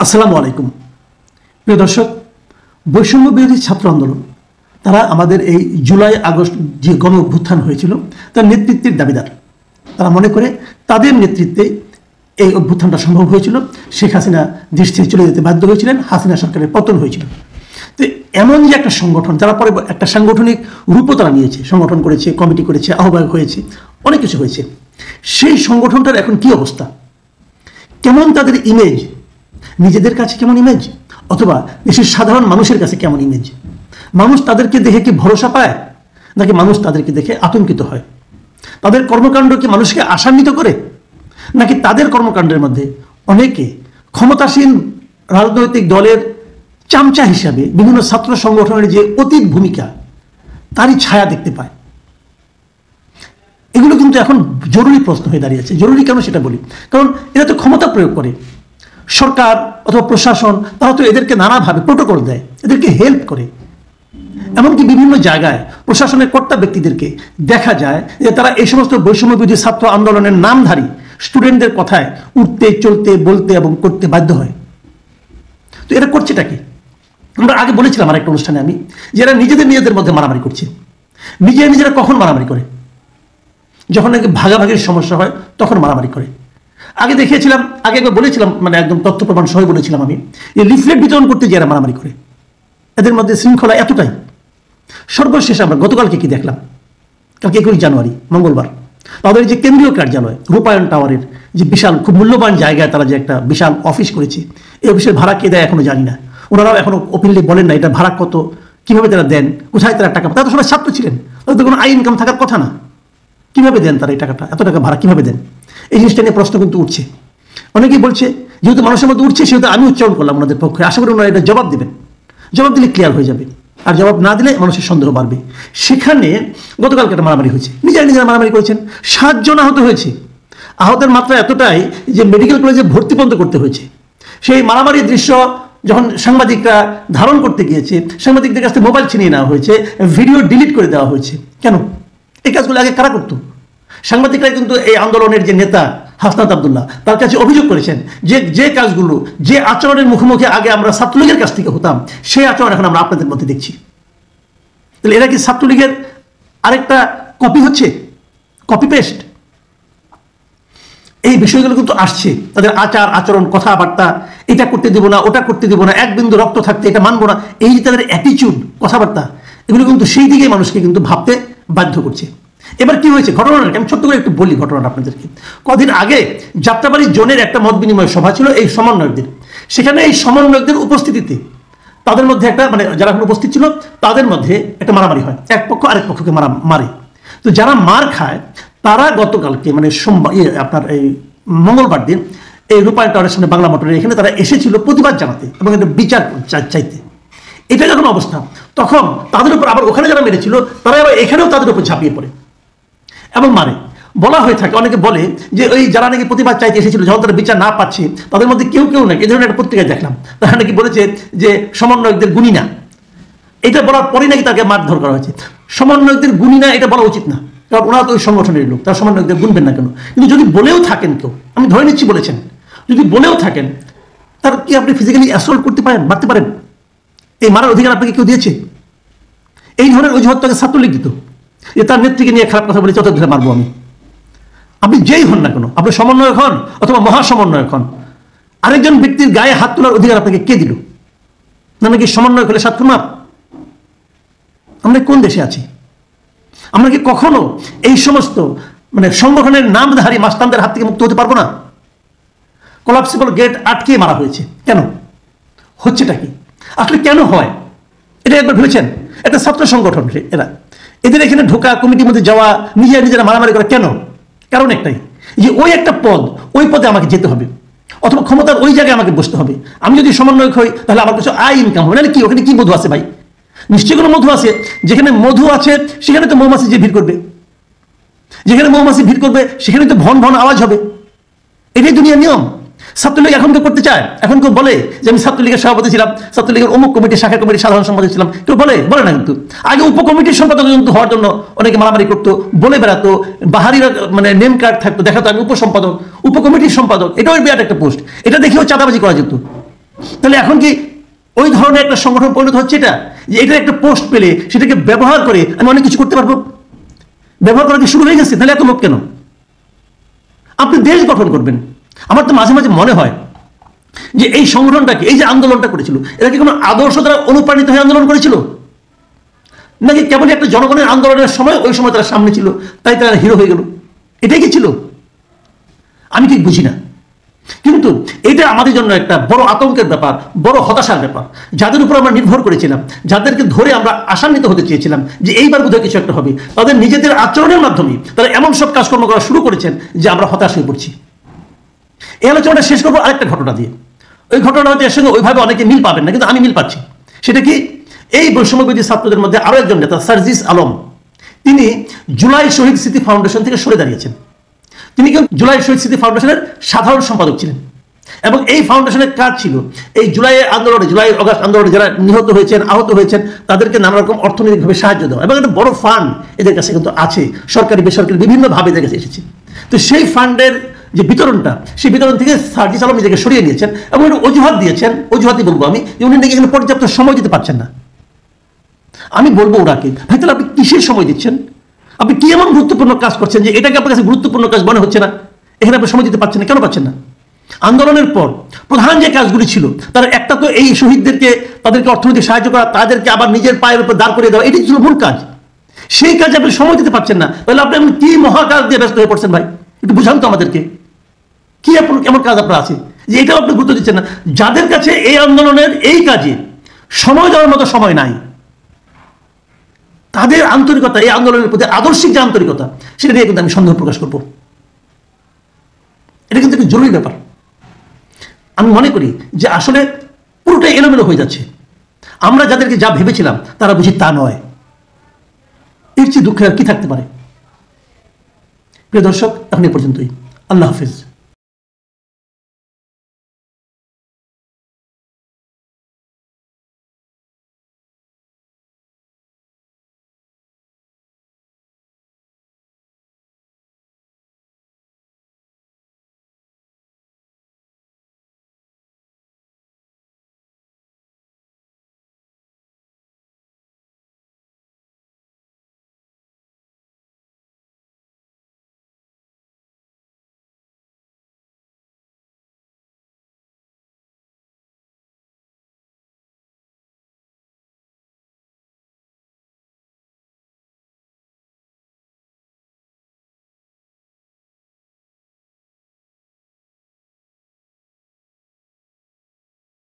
আসসালামু আলাইকুম প্রিয় দর্শক, বৈষম্য বিরোধী ছাত্র আন্দোলন তারা আমাদের এই জুলাই আগস্ট যে গণ অভ্যুত্থান হয়েছিল তার নেতৃত্বের দাবিদার। তারা মনে করে তাদের নেতৃত্বে এই অভ্যুত্থানটা সম্ভব হয়েছিল। শেখ হাসিনা দেশ থেকে চলে যেতে বাধ্য হয়েছিলেন, হাসিনা সরকারের পতন হয়েছিল। তো এমন যে একটা সংগঠন যারা পরে একটা সাংগঠনিক রূপও তারা নিয়েছে, সংগঠন করেছে, কমিটি করেছে, আহ্বায়ক হয়েছে, অনেক কিছু হয়েছে। সেই সংগঠনটার এখন কি অবস্থা, কেমন তাদের ইমেজ, নিজেদের কাছে কেমন ইমেজ, অথবা দেশের সাধারণ মানুষের কাছে কেমন ইমেজ? মানুষ তাদেরকে দেখে কি ভরসা পায়, নাকি মানুষ তাদেরকে দেখে আতঙ্কিত হয়? তাদের কর্মকাণ্ড কি মানুষকে আশান্বিত করে, নাকি তাদের কর্মকাণ্ডের মধ্যে অনেকে ক্ষমতাসীন রাজনৈতিক দলের চামচা হিসাবে বিভিন্ন ছাত্র সংগঠনের যে অতীত ভূমিকা তারই ছায়া দেখতে পায়? এগুলো কিন্তু এখন জরুরি প্রশ্ন হয়ে দাঁড়িয়েছে। জরুরি কেন সেটা বলি, কারণ এরা তো ক্ষমতা প্রয়োগ করে। সরকার অথবা প্রশাসন তারা তো এদেরকে নানাভাবে প্রোটোকল দেয়, এদেরকে হেল্প করে। এমনকি বিভিন্ন জায়গায় প্রশাসনের কর্তা ব্যক্তিদেরকে দেখা যায় যে তারা এই সমস্ত বৈষম্য বিরোধী ছাত্র আন্দোলনের নামধারী স্টুডেন্টদের কথায় উঠতে, চলতে, বলতে এবং করতে বাধ্য হয়। তো এরা করছেটা কি? আমরা আগে বলেছিলাম আরেকটা অনুষ্ঠানে আমি, যে এরা নিজেদের মধ্যে মারামারি করছে। নিজেরা কখন মারামারি করে? যখন নাকি ভাগাভাগির সমস্যা হয় তখন মারামারি করে। আগে দেখিয়েছিলাম, আগে একবার বলেছিলাম, মানে একদম তথ্য প্রমাণ সহ বলেছিলাম আমি, যে লিফলেট বিতরণ করতে যে এরা মারামারি করে, এদের মধ্যে শৃঙ্খলা এতটাই। সর্বশেষ আমরা গতকালকে কি দেখলাম, কালকে 21 জানুয়ারি মঙ্গলবার, তাদের যে কেন্দ্রীয় কার্যালয় রূপায়ণ টাওয়ারের যে বিশাল, খুব মূল্যবান জায়গায় তারা যে একটা বিশাল অফিস করেছে, এই অফিসের ভাড়া কে দেয় এখনো জানি না। ওনারাও এখনো ওপেনলি বলেন না এটা ভাড়া কত, কিভাবে তারা দেন, কোথায় তারা টাকা। তারা তো সবাই ছাত্র ছিলেন, তাদের তো কোনো আয় ইনকাম থাকার কথা না। কিভাবে দেন তারা এই টাকাটা, এত টাকা ভাড়া কিভাবে দেন? এই জিনিসটা নিয়ে প্রশ্ন কিন্তু উঠছে। অনেকেই বলছে, যেহেতু মানুষের মধ্যে উঠছে সেহেতু আমি উচ্চারণ করলাম ওনাদের পক্ষে। আশা করি ওনারা এটা জবাব দেবেন, জবাব দিলে ক্লিয়ার হয়ে যাবে। আর জবাব না দিলে মানুষের সন্দেহ বাড়বে। সেখানে গতকালকে একটা মারামারি হয়েছে, নিজেরা মারামারি করেছেন, 7 জন আহত হয়েছে। আহতের মাত্রা এতটাই যে মেডিকেল কলেজে ভর্তি পর্যন্ত করতে হয়েছে। সেই মারামারির দৃশ্য যখন সাংবাদিকরা ধারণ করতে গিয়েছে, সাংবাদিকদের কাছ থেকে মোবাইল ছিনিয়ে নেওয়া হয়েছে, ভিডিও ডিলিট করে দেওয়া হয়েছে। কেন? এই কাজগুলো আগে কারা করতো? সাংবাদিকরা কিন্তু এই আন্দোলনের যে নেতা হাসনাত আবদুল্লাহ তার কাছে অভিযোগ করেছেন যে কাজগুলো, যে আচরণের মুখোমুখি আগে আমরা ছাত্রলীগের কাছ থেকে হতাম, সেই আচরণ এখন আমরা আপনাদের মধ্যে দেখছি। তাহলে এরা কি ছাত্রলীগের আরেকটা কপি হচ্ছে, কপি পেস্ট? এই বিষয়গুলো কিন্তু আসছে, তাদের আচার আচরণ, কথাবার্তা, এটা করতে দেবো না, ওটা করতে দেবো না, এক বিন্দু রক্ত থাকতে এটা মানবো না, এই যে তাদের অ্যাটিচিউড, কথাবার্তা, এগুলো কিন্তু সেই দিকে মানুষকে কিন্তু ভাবতে বাধ্য করছে। এবার কি হয়েছে ঘটনাটা আমি ছোট্ট করে একটু বলি ঘটনাটা আপনাদেরকে। কদিন আগে যাত্রাবাড়ি জোনের একটা মত বিনিময় সভা ছিল এই সমন্বয়কদের। সেখানে এই সমন্বয়কদের উপস্থিতিতে তাদের মধ্যে একটা, মানে যারা এখন উপস্থিত ছিল তাদের মধ্যে একটা মারামারি হয়, এক পক্ষ আরেক পক্ষকে মারে। তো যারা মার খায় তারা গতকালকে, মানে সোমবার, আপনার এই মঙ্গলবার দিন, এই রূপায়ণ টাওয়ারের সামনে বাংলা মোটরের এখানে তারা এসেছিল প্রতিবাদ জানাতে এবং একটা বিচার চাইতে। এটা যখন অবস্থা, তখন তাদের উপর আবার ওখানে যারা মেরেছিল তারা আবার এখানেও তাদের উপর ঝাঁপিয়ে পড়ে এবং মারে। বলা হয়ে থাকে, অনেকে বলে যে ওই যারা নাকি প্রতিবাদ চাইতে এসেছিল, যখন তারা বিচার না পাচ্ছে তাদের মধ্যে কেউ নাকি, এই ধরনের একটা পত্রিকায় দেখলাম, তারা নাকি বলেছে যে সমন্বয়কদের গুণী না। এটা বলার পরে নাকি তাকে মারধর করা হয়েছে। সমন্বয়কদের গুণী না এটা বলা উচিত না, কারণ ওনারা তো ওই সংগঠনের লোক, তারা সমন্বয়কদের গুনবেন না কেন? কিন্তু যদি বলেও থাকেন কেউ, আমি ধরে নিচ্ছি বলেছেন, যদি বলেও থাকেন, তার কি আপনি ফিজিক্যালি অ্যাসল্ট করতে পারেন, মারতে পারেন? এই মারার অধিকার আপনাকে কেউ দিয়েছে? এই ধরনের অজুহাত তাকে ছাত্রলীগ দিত, যে তার নেত্রীকে নিয়ে খারাপ কথা বলে যত ধরে মারবো আমি। আপনি যেই হন না কেন, আপনি সমন্বয়ক হন অথবা মহাসমন্বয়ক হন, আরেকজন ব্যক্তির গায়ে হাত তোলার অধিকার আপনাকে কে দিল? না নাকি সমন্বয়ক হলে 7 খুন মাপ? আমরা কোন দেশে আছি? আমরা কি কখনো এই সমস্ত মানে সংগঠনের নামধারী মাস্তানদের হাত থেকে মুক্ত হতে পারবো না? কোলাপসিবল গেট আটকে মারা হয়েছে, কেন হচ্ছেটা কি? আসলে কেন হয় এটা একবার ভেবেছেন? একটা ছাত্র সংগঠন এরা, এদের এখানে ঢোকা, কমিটির মধ্যে যাওয়া, নিজেরা মারামারি করা, কেন? কারণ একটাই, যে ওই একটা পদ, ওই পদে আমাকে যেতে হবে, অথবা ক্ষমতার ওই জায়গায় আমাকে বসতে হবে। আমি যদি সমন্বয়ক হই তাহলে আমার কিছু আয় ইনকাম হবে। নাহলে কি ওখানে কি মধু আছে ভাই? নিশ্চয়ই কোনো মধু আছে। যেখানে মধু আছে সেখানে তো মৌমাছি যে ভিড় করবে, যেখানে মৌমাছি ভিড় করবে সেখানে তো ভন ভন আওয়াজ হবে। এটাই দুনিয়ার নিয়ম। ছাত্রলীগ এখন কেউ করতে চায়? এখন কেউ বলে যে আমি ছাত্রলীগের সভাপতি ছিলাম, ছাত্রলীগের অমুক কমিটির, শাখা কমিটির সাধারণ সম্পাদক ছিলাম? কেউ বলে না। কিন্তু আগে উপকমিটির সম্পাদক কিন্তু হওয়ার জন্য অনেকে মারামারি করতো, বলে বেড়াতো, বাহারিরা মানে নেম কার্ড থাকতো, দেখাতো আমি উপসম্পাদক, উপকমিটির সম্পাদক। এটাও বিরাট একটা পোস্ট, এটা দেখেও চাঁদাবাজি করা যেত। তাহলে এখন কি ওই ধরনের একটা সংগঠন পরিণত হচ্ছে এটা, যে এটা একটা পোস্ট পেলে সেটাকে ব্যবহার করে আমি অনেক কিছু করতে পারবো? ব্যবহার করা কি শুরু হয়ে গেছে? তাহলে এত লোক কেন? আপনি দেশ গঠন করবেন। আমার তো মাঝে মাঝে মনে হয় যে এই সংগঠনটাকে, এই যে আন্দোলনটা করেছিল, এরা কি কোনো আদর্শ দ্বারা অনুপ্রাণিত হয়ে আন্দোলন করেছিল, নাকি কেবলই একটা জনগণের আন্দোলনের সময় ওই সময় তারা সামনে ছিল তাই তারা হিরো হয়ে গেল? এটাই কি ছিল? আমি ঠিক বুঝি না। কিন্তু এটা আমাদের জন্য একটা বড় আতঙ্কের ব্যাপার, বড় হতাশার ব্যাপার। যাদের উপর আমরা নির্ভর করেছিলাম, যাদেরকে ধরে আমরা আশান্বিত হতে চেয়েছিলাম যে এইবার বোধহয় কিছু একটা হবে, তাদের নিজেদের আচরণের মাধ্যমে তারা এমন সব কাজকর্ম করা শুরু করেছেন যে আমরা হতাশ হয়ে পড়ছি। এই আলোচনাটা শেষ করবো আরেকটা ঘটনা দিয়ে। ওই ঘটনাটা হয়তো এর সঙ্গে ওইভাবে অনেকে মিল পাবেন না, কিন্তু আমি মিল পাচ্ছি। সেটা কি, এই বৈষম্যবিরোধী ছাত্রদের মধ্যে আরো একজন নেতা সার্জিস আলম, তিনি জুলাই শহীদ স্মৃতি ফাউন্ডেশন থেকে সরে দাঁড়িয়েছেন। তিনি কিন্তু জুলাই শহীদ স্মৃতি ফাউন্ডেশনের সাধারণ সম্পাদক ছিলেন, এবং এই ফাউন্ডেশনের কাজ ছিল এই জুলাই আন্দোলনে, জুলাই অগাস্ট আন্দোলনে যারা নিহত হয়েছেন, আহত হয়েছেন, তাদেরকে নানা রকম অর্থনৈতিকভাবে সাহায্য দেওয়া, এবং একটা বড় ফান্ড এদের কাছে কিন্তু আছে, সরকারি বেসরকারি বিভিন্নভাবে এদের কাছে এসেছে। তো সেই ফান্ডের যে বিতরণটা, সেই বিতরণ থেকে সার্জিস আলম নিজেকে সরিয়ে নিয়েছেন, এবং একটা অজুহাত দিয়েছেন, অজুহাতই বলবো আমি, যে উনি নাকি এখানে পর্যাপ্ত সময় দিতে পারছেন না। আমি বলবো ওনাকে, ভাই তাহলে আপনি কিসের সময় দিচ্ছেন? আপনি কি এমন গুরুত্বপূর্ণ কাজ করছেন যে এটাকে আপনার কাছে গুরুত্বপূর্ণ কাজ মনে হচ্ছে না? এখানে আপনি সময় দিতে পারছেন না, কেন পাচ্ছেন না? আন্দোলনের পর প্রধান যে কাজগুলি ছিল তার একটা তো এই শহীদদেরকে, তাদেরকে অর্থনৈতিক সাহায্য করা, তাদেরকে আবার নিজের পায়ের উপর দাঁড় করিয়ে দেওয়া, এটি ছিল মূল কাজ। সেই কাজে আপনি সময় দিতে পারছেন না, তাহলে আপনি কি মহাকাজ দিয়ে ব্যস্ত হয়ে পড়ছেন? ভাই একটু বুঝান তো আমাদেরকে, কি এমন কাজ আপনার আছে যে এটাও আপনি গুরুত্ব দিচ্ছেন না? যাদের কাছে এই আন্দোলনের এই কাজে সময় দেওয়ার মতো সময় নাই, তাদের আন্তরিকতা, এই আন্দোলনের প্রতি আদর্শিক যে আন্তরিকতা, সেটা নিয়ে কিন্তু আমি সন্দেহ প্রকাশ করব। এটা কিন্তু একটা জরুরি ব্যাপার। আমি মনে করি যে আসলে পুরোটাই এলোমেলো হয়ে যাচ্ছে। আমরা যাদেরকে যা ভেবেছিলাম তারা বুঝি তা নয়। এর চেয়ে দুঃখের আর কি থাকতে পারে? প্রিয় দর্শক, এখন এ পর্যন্তই। আল্লাহ হাফিজ।